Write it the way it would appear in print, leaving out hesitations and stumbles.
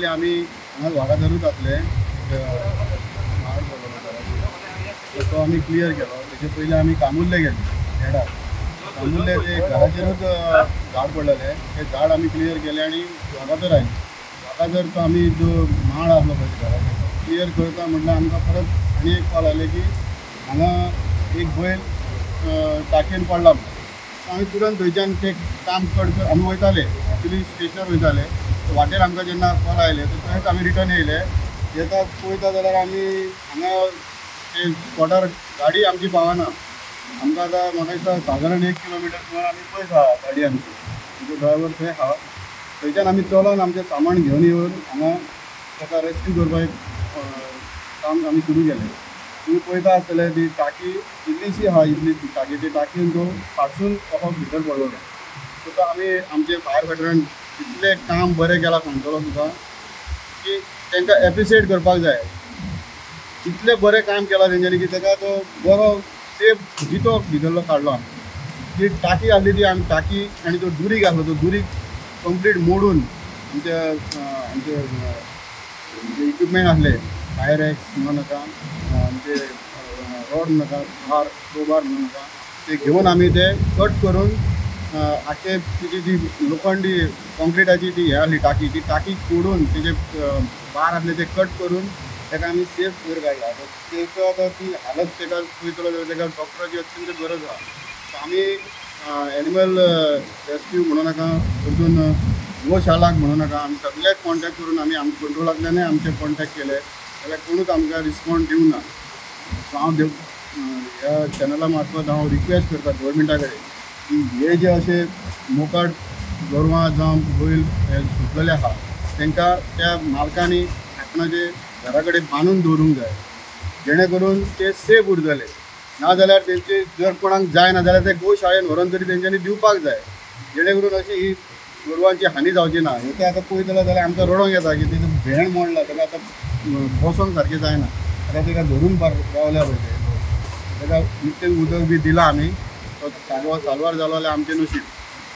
आमी हांगा वागातरूच आसले तो आमी क्लियर केलो. तेजे पयलीं आमी कामुर्ले गेले हेडार. कामुर्ले ते घराचेरूच झाड पडलेले ते झाड आमी क्लियर केले आनी वागातर आयले. वागातरचो आमी जो माड आसलो पळय घराचो क्लियर करता म्हटल्यार आमकां परत आनी एक कॉल आयले की हांगा एक बैल टाकयेन पडला म्हणून. आमी तुरंत थंयच्यान ते काम कट आमी वयताले एक्चुली स्टेशनार वयताले. वाटेर आमकां जेन्ना कॉल आयले थंयच आमी रिटर्न येयले. येता पळयता जाल्यार आमी हांगा ते स्पॉटार गाडी आमची पावना. आमकां आतां म्हाका दिसता सादारण 1 किलोमिटर सुमार आमी पयस आहा गाडी आमची. म्हणजे ड्रायव्हर थंय आहा. थंयच्यान आमी चलोन आमचें सामान घेवन येवन हांगा ताका रेस्क्यू करपाक काम आमी सुरू केलें. तुम्ही पळयता आसतले ती टाकी इल्लीशी आहा इतली टाकी ती टाकयेन तो फाटसून तो भितर पडलो. सो तो आमी आमचे फायर फायटरान इतलें काम बरें केलां सांगतलो तुका की तांकां एप्रिशिएट करपाक जाय. इतलें बरें काम केलां तेंच्यांनी की ताका तो बरो सेफ जितो भितरलो काडलो. आमी जी टाकी आसली ती आमी टाकी आनी तो दुरीक आसलो तो दुरीक कंप्लीट मोडून आमचे इक्विपमेंट आसले फायर एक्स म्हणू नाका आमचे रॉड नाका क्रोबार म्हणू नाका ते घेवन आमी ते कट करून आख्खे तिची जी लोखंडी कॉन्क्रिटाची ती हे आसली टाकी ती टाकी तोडून तेजे बार आसले ते कट करून ताका आमी सेफ वयर काडला. तेचो आतां ती हालत ताका पळयतलो जाल्यार ताका डॉक्टराची अत्यंत गरज आसा. आमी एनिमल रेस्क्यू म्हणू नाका परतून गोशालाक म्हणू नाका आमी सगळ्याक कॉन्टॅक्ट करून आमी कंट्रोलांतल्यानय आमचे कॉन्टॅक्ट केले जाल्यार कोणूच आमकां रिस्पॉन्ड दिवंक ना. सो हांव ह्या चॅनला मार्फत हांव रिक्वेस्ट करता गव्हर्मेंटा कडेन की हे जे अशे मोकाट गोरवां जावं बैल हे सुटलेले आहा तांकां त्या मालकांनी आपणाचे घरा कडेन बांदून दवरूंक जाय जेणे करून ते सेफ उरतले. नाजाल्यार तेंचे जर कोणाक जायना जाल्यार ते गोशाळेन व्हरोन तरी तेंच्यांनी दिवपाक जाय जेणे करून अशी ही गोरवांची हानी जावची ना. हे आतां पळयतलो जाल्यार आमकां रडोंक येता की तेजो भेण मोडला ताका आतां बसोंक सारकें जायना. आतां ताका धरून रावल्या पळय ताका नित्यन उदक बी दिलां आमी तो साल्वार जालो जाल्यार आमचें नशीब.